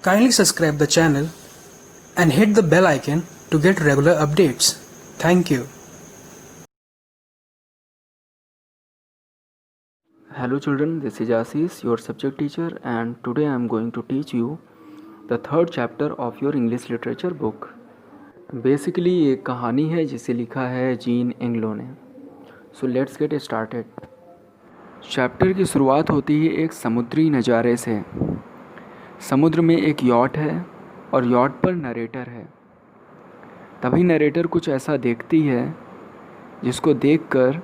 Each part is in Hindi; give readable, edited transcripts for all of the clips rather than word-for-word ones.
Kindly subscribe the channel and hit the bell icon to get regular updates. Thank you. Hello children, this is Ashish, your subject teacher, and today I am going to teach you the third chapter of your English literature book. Basically एक कहानी है जिसे लिखा है जीन इंग्लो ने. So let's get started. Chapter की शुरुआत होती है एक समुद्री नज़ारे से. समुद्र में एक यॉट है और यॉट पर नरेटर है. तभी नरेटर कुछ ऐसा देखती है जिसको देखकर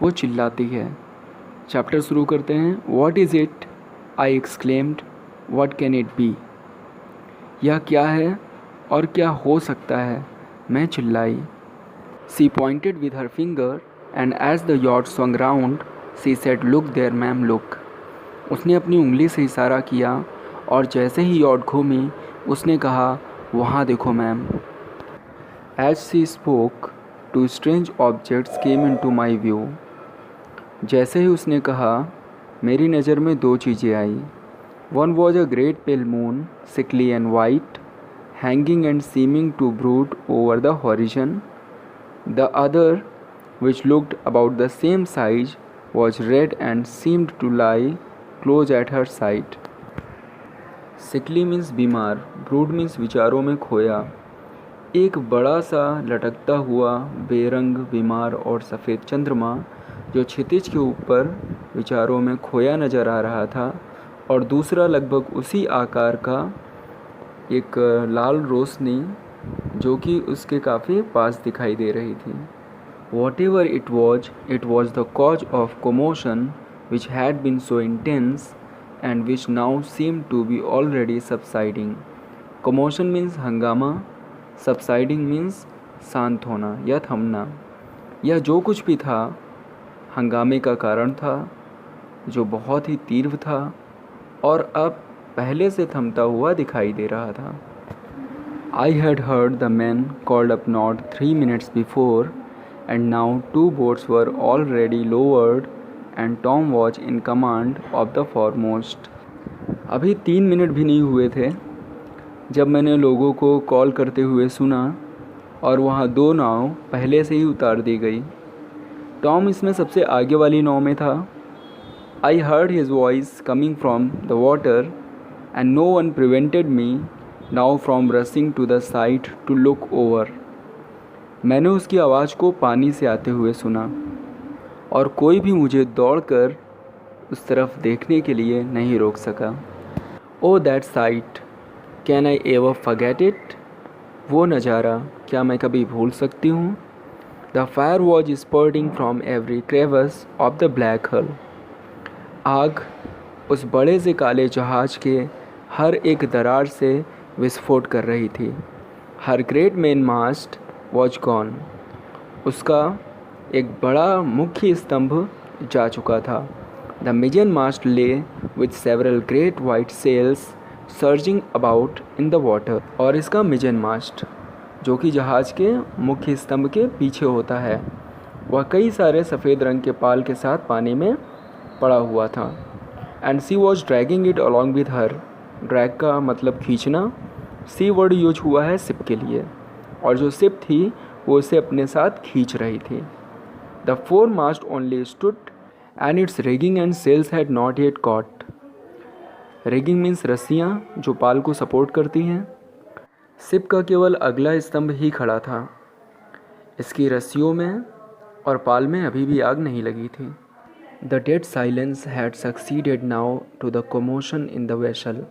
वो चिल्लाती है. चैप्टर शुरू करते हैं. What is it? I exclaimed. What can it be? यह क्या है और क्या हो सकता है? मैं चिल्लाई. She pointed with her finger and as the yacht swung round she said look there ma'am look. उसने अपनी उंगली से इशारा किया और जैसे ही यॉट घूमी उसने कहा वहाँ देखो ma'am. As she spoke two strange objects came into my view. जैसे ही उसने कहा मेरी नज़र में दो चीज़ें आई. One was a great pale moon, sickly and white, hanging and seeming to brood over the horizon. The other, which looked about the same size, was red and seemed to lie close at her side. Sickly means बीमार, ब्रूड मीन्स विचारों में खोया. एक बड़ा सा लटकता हुआ बेरंग, बीमार और सफ़ेद चंद्रमा जो क्षितिज के ऊपर विचारों में खोया नज़र आ रहा था, और दूसरा लगभग उसी आकार का एक लाल रोशनी जो कि उसके काफ़ी पास दिखाई दे रही थी. Whatever it was the cause of commotion which had been so intense and which now seemed to be already subsiding. Commotion means हंगामा, subsiding means शांत होना या थमना. यह जो कुछ भी था हंगामे का कारण था जो बहुत ही तीव्र था और अब पहले से थमता हुआ दिखाई दे रहा था. I had heard the men called up not 3 minutes before, and now 2 boats were already lowered and Tom was in command of the foremost. अभी 3 मिनट भी नहीं हुए थे जब मैंने लोगों को कॉल करते हुए सुना और वहाँ 2 नाव पहले से ही उतार दी गई. टॉम इसमें सबसे आगे वाली नाव में था. I heard his voice coming from the water and no one prevented me now from rushing to the side to look over. मैंने उसकी आवाज़ को पानी से आते हुए सुना और कोई भी मुझे दौड़कर उस तरफ देखने के लिए नहीं रोक सका. Oh that sight, can I ever forget it? वो नज़ारा क्या मैं कभी भूल सकती हूँ? The fire was spurting from every crevice of the black hull. आग उस बड़े से काले जहाज़ के हर एक दरार से विस्फोट कर रही थी. Her great main mast was gone. उसका एक बड़ा मुख्य स्तंभ जा चुका था. द मिजन मास्ट ले with several great white cells surging about in the water. और इसका मिजन मास्ट जो कि जहाज़ के मुख्य स्तंभ के पीछे होता है वह कई सारे सफ़ेद रंग के पाल के साथ पानी में पड़ा हुआ था. And she was dragging it along with her. Drag का मतलब खींचना. सी वर्ड यूज हुआ है शिप के लिए और जो शिप थी वो उसे अपने साथ खींच रही थी. The foremast only stood and its rigging and sails had not yet caught. Rigging means रस्सियाँ जो पाल को सपोर्ट करती हैं. शिप का केवल अगला स्तंभ ही खड़ा था. इसकी रस्सियों में और पाल में अभी भी आग नहीं लगी थी. The dead silence had succeeded now to the commotion in the vessel.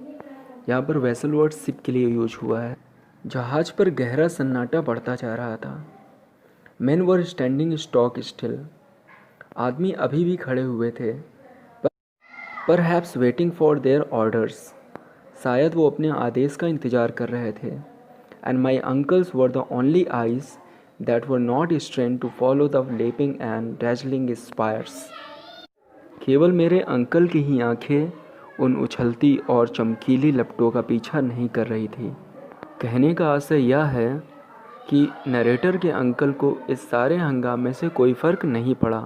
यहाँ पर वेसल वर्ड शिप के लिए यूज हुआ है. जहाज़ पर गहरा सन्नाटा बढ़ता जा रहा था. Men were standing stock still. आदमी अभी भी खड़े हुए थे, perhaps waiting for their orders. शायद वो अपने आदेश का इंतज़ार कर रहे थे. And my uncles were the only eyes that were not strain to follow the leaping and dazzling spires. केवल मेरे अंकल की ही आंखें उन उछलती और चमकीली लपटों का पीछा नहीं कर रही थी. कहने का आशय यह है कि नरेटर के अंकल को इस सारे हंगामे से कोई फ़र्क नहीं पड़ा.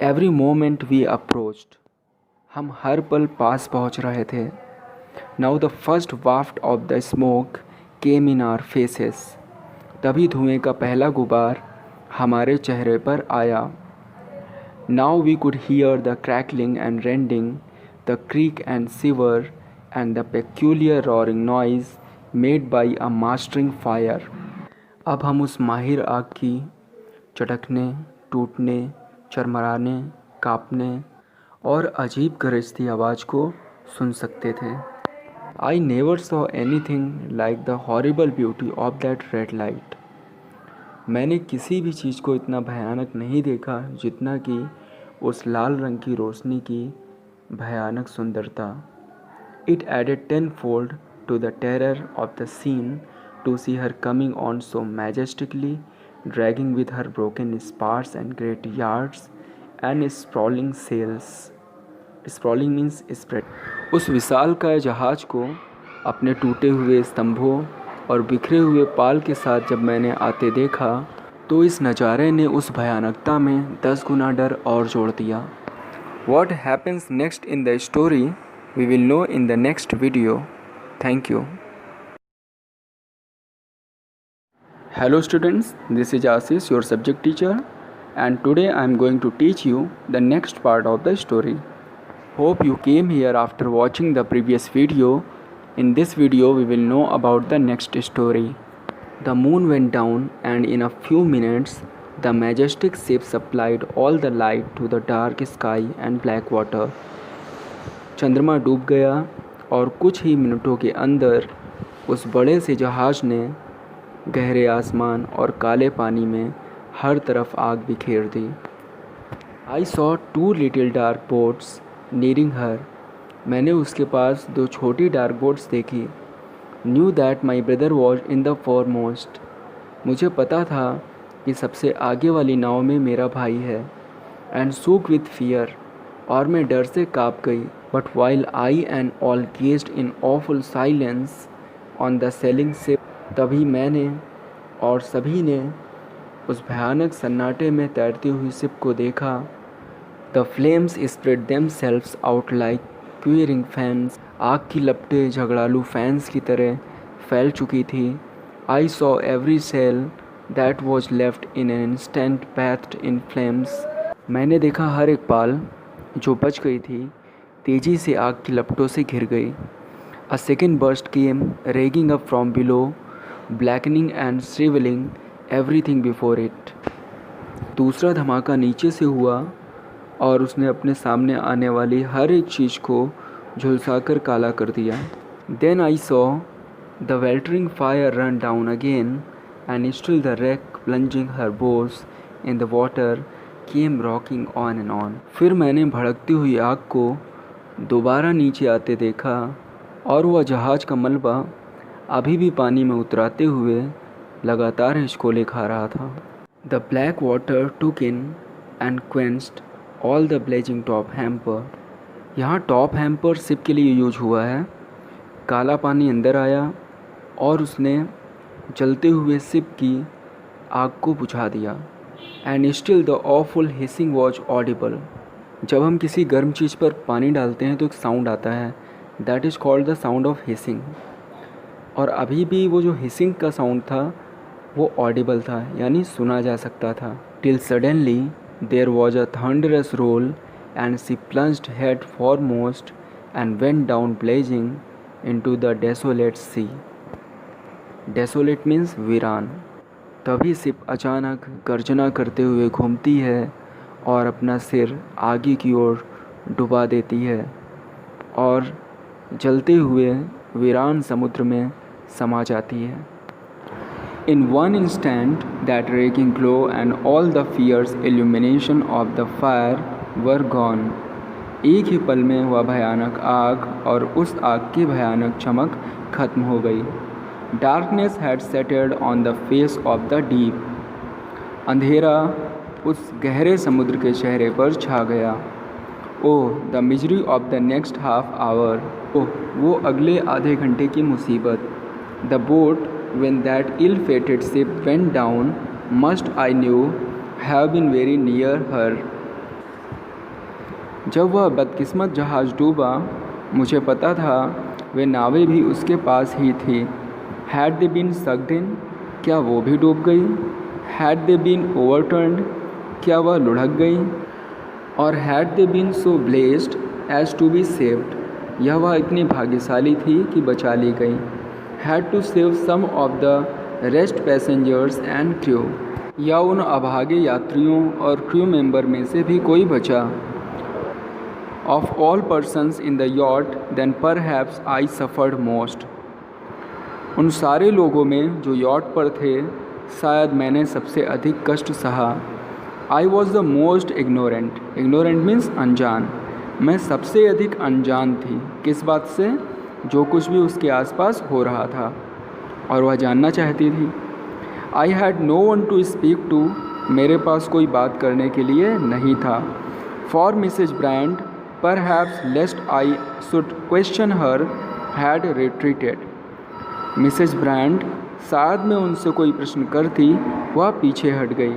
Every moment we approached. हम हर पल पास पहुंच रहे थे. Now the first waft of the smoke came in our faces. तभी धुएं का पहला गुबार हमारे चेहरे पर आया। Now we could hear the crackling and rending, the creak and sever and the peculiar roaring noise made by a mastering fire. अब हम उस माहिर आग की चटकने, टूटने, चरमराने, काँपने और अजीब गरजती आवाज़ को सुन सकते थे। I never saw anything like the horrible beauty of that red light. मैंने किसी भी चीज़ को इतना भयानक नहीं देखा जितना कि उस लाल रंग की रोशनी की भयानक सुंदरता। It added tenfold to the terror of the scene to see her coming on so majestically, dragging with her broken spars and great yards and sprawling sails. Sprawling means spread. उस विशाल का जहाज़ को अपने टूटे हुए स्तंभों और बिखरे हुए पाल के साथ जब मैंने आते देखा तो इस नज़ारे ने उस भयानकता में 10 गुना डर और जोड़ दिया। What happens next in the story we will know in the next video. Thank you. Hello students, this is Ashish, your subject teacher, and today I am going to teach you the next part of the story. Hope you came here after watching the previous video. In this video we will know about the next story. The moon went down and in a few minutes the majestic ship supplied all the light to the dark sky and black water. चंद्रमा डूब गया और कुछ ही मिनटों के अंदर उस बड़े से जहाज़ ने गहरे आसमान और काले पानी में हर तरफ आग बिखेर दी। I saw 2 little dark boats nearing her. मैंने उसके पास 2 छोटी डार्क बोट्स देखी। Knew that my brother was in the foremost. मुझे पता था कि सबसे आगे वाली नाव में मेरा भाई है। एंड सूक विथ फियर, और मैं डर से काँप गई। But while I and all gazed in awful silence on the selling ship, तभी मैंने और सभी ने उस भयानक सन्नाटे में तैरती हुई शिप को देखा। The flames spread themselves out like curing fans. आग की लपटें झगड़ालू फैंस की तरह फैल चुकी थी। I saw every sail that was left in an instant bathed in flames. मैंने देखा हर एक पाल जो बच गई थी तेज़ी से आग की लपटों से घिर गई। A second burst came raging up from below, blackening and shrivelling everything before it. दूसरा धमाका नीचे से हुआ और उसने अपने सामने आने वाली हर एक चीज़ को झुलसाकर काला कर दिया। Then I saw the weltering fire run down again and still the wreck plunging her bows in the water came rocking on and on. फिर मैंने भड़कती हुई आग को दोबारा नीचे आते देखा और वह जहाज़ का मलबा अभी भी पानी में उतराते हुए लगातार हिचकोले खा रहा था। The black water took in and quenched all the blazing top hamper. यहाँ टॉप हैम्पर शिप के लिए यूज हुआ है। काला पानी अंदर आया और उसने जलते हुए शिप की आग को बुझा दिया। And still the awful hissing was Audible. जब हम किसी गर्म चीज़ पर पानी डालते हैं तो एक साउंड आता है, that is called the sound of hissing. और अभी भी वो जो हिसिंग का साउंड था वो ऑडिबल था, यानी सुना जा सकता था। Till suddenly there was a thunderous roll and she plunged head foremost and went down blazing into the desolate sea. Desolate means वीरान। तभी शिप अचानक गर्जना करते हुए घूमती है और अपना सिर आगे की ओर डुबा देती है और जलते हुए वीरान समुद्र में समा जाती है। In one instant that wrecking glow and all the fierce illumination of the fire were gone. एक ही पल में वह भयानक आग और उस आग की भयानक चमक खत्म हो गई। Darkness had settled on the face of the deep. अंधेरा उस गहरे समुद्र के चेहरे पर छा गया। Oh the misery of the next half hour. ओह वो अगले आधे घंटे की मुसीबत। The boat when that ill-fated ship went down must I knew have been very near her. जब वह बदकिस्मत जहाज़ डूबा मुझे पता था वे नावें भी उसके पास ही थी। हैड दे बीन सक्ड इन, क्या वो भी डूब गई? हैड दे बीन ओवरटर्न्ड, क्या वह लुढ़क गई? और had they been so blessed as to be saved, यह वह इतनी भाग्यशाली थी कि बचा ली गई। Had to save some of the rest passengers and crew, या उन अभागे यात्रियों और क्रू मेंबर में से भी कोई बचा। Of all persons in the yacht then perhaps I suffered most, उन सारे लोगों में जो यॉट पर थे शायद मैंने सबसे अधिक कष्ट सहा। I was the most ignorant, ignorant means अनजान, मैं सबसे अधिक अनजान थी। किस बात से? जो कुछ भी उसके आसपास हो रहा था और वह जानना चाहती थी। I had no one to speak to, मेरे पास कोई बात करने के लिए नहीं था। For Mrs Brand perhaps lest I should question her had retreated, Mrs Brand शायद मैं उनसे कोई प्रश्न करती, वह पीछे हट गई।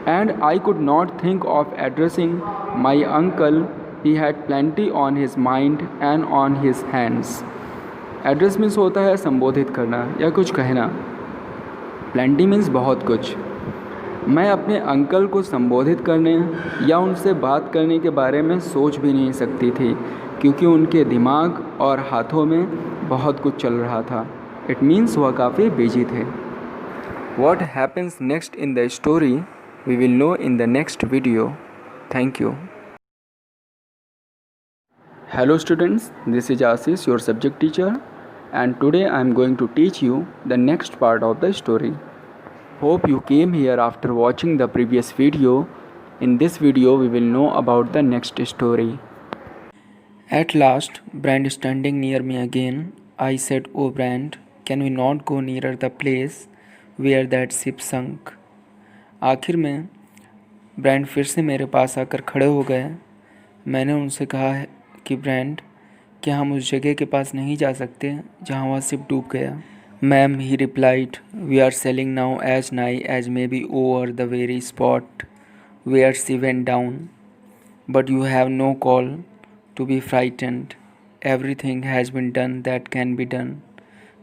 And I could not think of addressing my uncle, he had plenty on his mind and on his hands. Address means होता है संबोधित करना या कुछ कहना, प्लेंटी मीन्स बहुत कुछ। मैं अपने अंकल को संबोधित करने या उनसे बात करने के बारे में सोच भी नहीं सकती थी, क्योंकि उनके दिमाग और हाथों में बहुत कुछ चल रहा था। इट मीन्स वह काफ़ी बिजी थे। What happens next in the story we will know in the next video. Thank you. Hello students, this is Ashish, your subject teacher, and today I am going to teach you the next part of the story. Hope you came here after watching the previous video. In this video we will know about the next story. At last, Brand standing near me again, I said, "Oh Brand, can we not go nearer the place where that ship sunk?" आखिर में ब्रांड फिर से मेरे पास आकर खड़े हो गए। मैंने उनसे कहा है कि ब्रांड, क्या हम उस जगह के पास नहीं जा सकते जहाँ वह शिप डूब गया? Ma'am, he replied, we are sailing now as nigh as may be over the very spot where she went down, but you have no call to be frightened, everything has been done that can be done,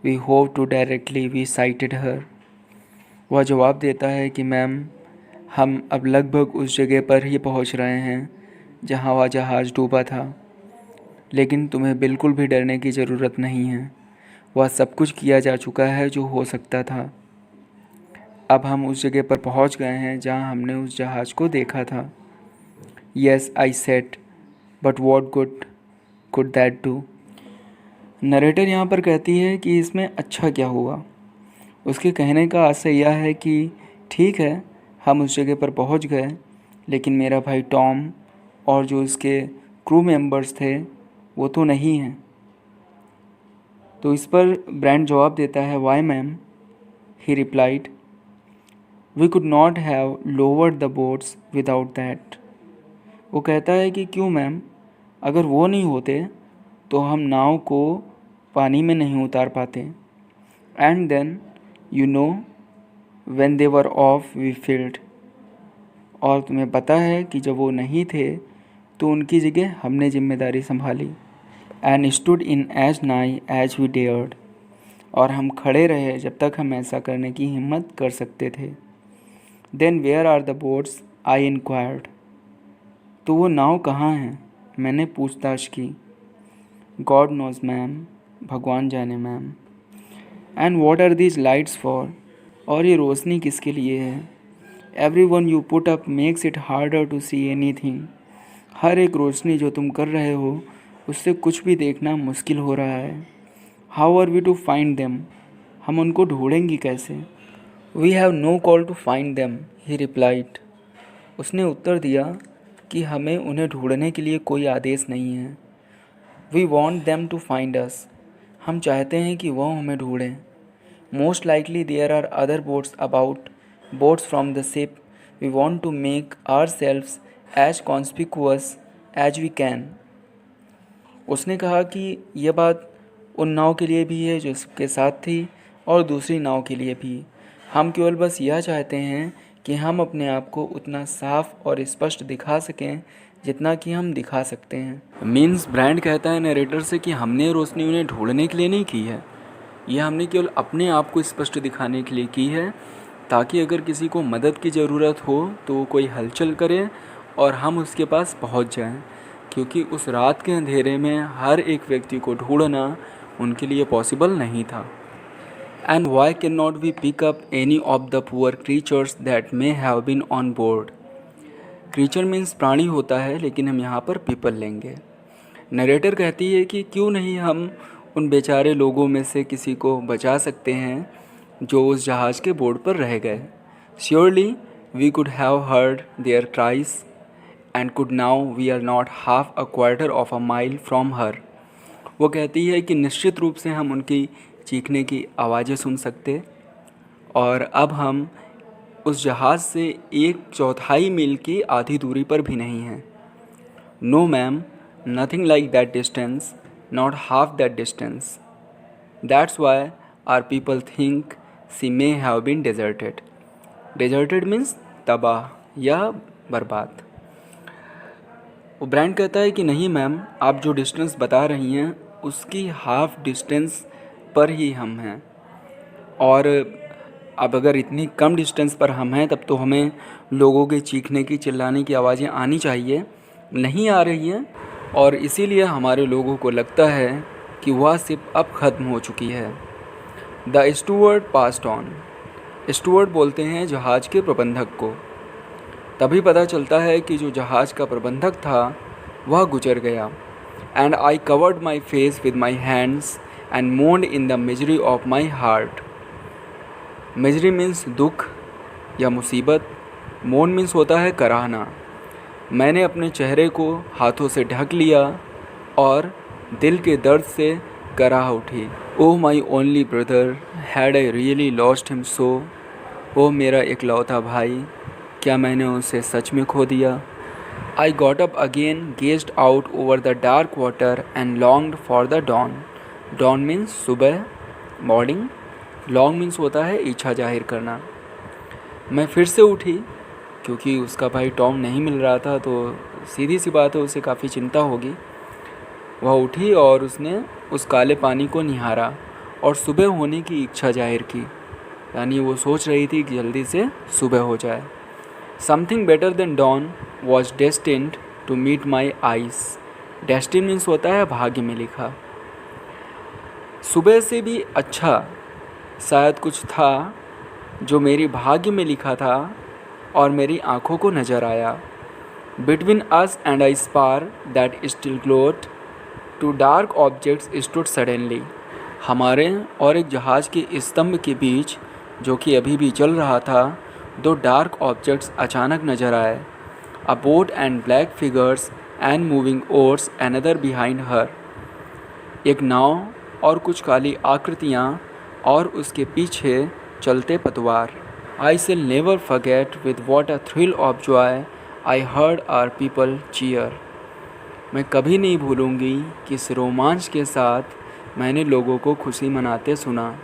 we hope to directly we sighted her. वह जवाब देता है कि मैम, हम अब लगभग उस जगह पर ही पहुंच रहे हैं जहां वह जहाज़ डूबा था, लेकिन तुम्हें बिल्कुल भी डरने की ज़रूरत नहीं है। वह सब कुछ किया जा चुका है जो हो सकता था। अब हम उस जगह पर पहुंच गए हैं जहां हमने उस जहाज़ को देखा था। Yes, I said, but what good could that do? Narrator यहाँ पर कहती है कि इसमें अच्छा क्या हुआ। उसके कहने का आशय यह है कि ठीक है, हम उस जगह पर पहुंच गए, लेकिन मेरा भाई टॉम और जो इसके क्रू मेंबर्स थे वो तो नहीं हैं। तो इस पर ब्रांड जवाब देता है, why ma'am? He replied, we could not have lowered the boats without that. वो कहता है कि क्यों मैम, अगर वो नहीं होते तो हम नाव को पानी में नहीं उतार पाते। And then you know when they were off we field, और तुम्हें पता है कि जब वो नहीं थे तो उनकी जगह हमने जिम्मेदारी संभाली। And stood in as nigh as we dared, और हम खड़े रहे जब तक हम ऐसा करने की हिम्मत कर सकते थे। Then where are the boats? I inquired, तो वो नाव कहाँ हैं? मैंने पूछताछ की। गॉड नोज मैम, भगवान जाने मैम। And what are these lights for, और ये रोशनी किसके लिए है? Every one you put up makes it harder to see anything, हर एक रोशनी जो तुम कर रहे हो उससे कुछ भी देखना मुश्किल हो रहा है। How are we to find them, हम उनको ढूंढेंगी कैसे? We have no call to find them, he replied, उसने उत्तर दिया कि हमें उन्हें ढूंढने के लिए कोई आदेश नहीं है। We want them to find us, हम चाहते हैं कि वह हमें ढूंढें। Most likely there are other boats about, boats from the ship, we want to make ourselves as conspicuous as we can. उसने कहा कि यह बात उन नाव के लिए भी है जो सबके साथ थी और दूसरी नाव के लिए भी। हम केवल बस यह चाहते हैं कि हम अपने आप को उतना साफ और स्पष्ट दिखा सकें जितना कि हम दिखा सकते हैं। मीन्स ब्रांड कहता है नरेटर से कि हमने रोशनी उन्हें ढूंढने के लिए नहीं की है, यह हमने केवल अपने आप को स्पष्ट दिखाने के लिए की है, ताकि अगर किसी को मदद की ज़रूरत हो तो वो कोई हलचल करे और हम उसके पास पहुंच जाएं, क्योंकि उस रात के अंधेरे में हर एक व्यक्ति को ढूंढना उनके लिए पॉसिबल नहीं था। And why cannot we pick up any of the poor creatures that may have been on board? Creature means प्राणी होता है, लेकिन हम यहाँ पर पीपल लेंगे। नरेटर कहती है कि क्यों नहीं हम उन बेचारे लोगों में से किसी को बचा सकते हैं जो उस जहाज़ के बोर्ड पर रह गए। Surely we could have heard their cries and could now we are not half a quarter of a mile from her. वो कहती है कि निश्चित रूप से हम उनकी चीखने की आवाज़ें सुन सकते, और अब हम उस जहाज़ से 1/4 मील की आधी दूरी पर भी नहीं हैं। No ma'am, nothing like that distance, not half that distance. That's why are people think she may have been deserted. Deserted means तबाह या बर्बाद। वो ब्रांड कहता है कि नहीं मैम, आप जो डिस्टेंस बता रही हैं उसकी हाफ डिस्टेंस पर ही हम हैं, और अब अगर इतनी कम डिस्टेंस पर हम हैं तब तो हमें लोगों के चीखने की चिल्लाने की आवाज़ें आनी चाहिए, नहीं आ रही हैं, और इसीलिए हमारे लोगों को लगता है कि वह शिप अब ख़त्म हो चुकी है। The steward passed on. Steward बोलते हैं जहाज़ के प्रबंधक को। तभी पता चलता है कि जो जहाज़ का प्रबंधक था वह गुजर गया। And I covered my face with my hands and moaned in the misery of my heart. Misery means दुख या मुसीबत, मोन मीन्स होता है कराहना। मैंने अपने चेहरे को हाथों से ढक लिया और दिल के दर्द से कराह उठी। Oh my only brother, had I really lost him so. ओह मेरा इकलौता भाई, क्या मैंने उसे सच में खो दिया। I got up again, gazed out over the dark water and longed for the dawn. Dawn means सुबह, मॉर्निंग। लॉन्ग मीन्स होता है इच्छा जाहिर करना। मैं फिर से उठी, क्योंकि उसका भाई टॉम नहीं मिल रहा था, तो सीधी सी बात है उसे काफ़ी चिंता होगी। वह उठी और उसने उस काले पानी को निहारा और सुबह होने की इच्छा जाहिर की, यानी वो सोच रही थी कि जल्दी से सुबह हो जाए। Something better than dawn was destined to meet my eyes. Destin means होता है भाग्य में लिखा। सुबह से भी अच्छा शायद कुछ था जो मेरी भाग्य में लिखा था और मेरी आँखों को नज़र आया। Between us and I spar that still glowed, two dark objects stood suddenly. हमारे और एक जहाज़ के स्तंभ के बीच, जो कि अभी भी चल रहा था, 2 डार्क ऑब्जेक्ट्स अचानक नज़र आए। अ boat and black figures and moving ores another behind her. एक नाव और कुछ काली आकृतियाँ और उसके पीछे चलते पतवार। I shall never forget with what a thrill of joy I heard our people cheer. मैं कभी नहीं भूलूंगी कि इस रोमांच के साथ मैंने लोगों को खुशी मनाते सुना।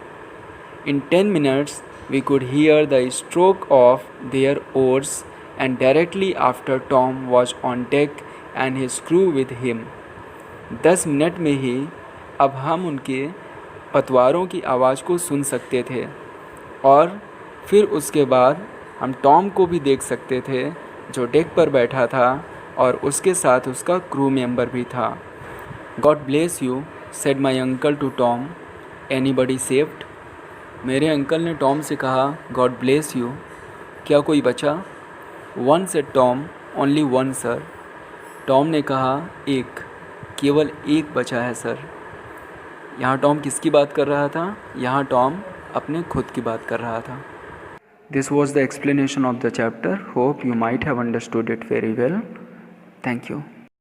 इन 10 minutes we could hear the stroke of their oars, and directly after Tom was on deck and his crew with him. 10 minute में ही अब हम उनके पतवारों की आवाज़ को सुन सकते थे, और फिर उसके बाद हम टॉम को भी देख सकते थे जो डेक पर बैठा था, और उसके साथ उसका क्रू मेंबर भी था। God bless you, said my uncle to Tom, anybody saved. मेरे अंकल ने टॉम से कहा, गॉड ब्लेस यू, क्या कोई बचा। One said Tom, only one sir. Tom ने कहा, एक, केवल एक बचा है सर। यहाँ टॉम किसकी बात कर रहा था? यहाँ टॉम अपने खुद की बात कर रहा था। This was the explanation of the chapter. Hope you might have understood it very well. Thank you.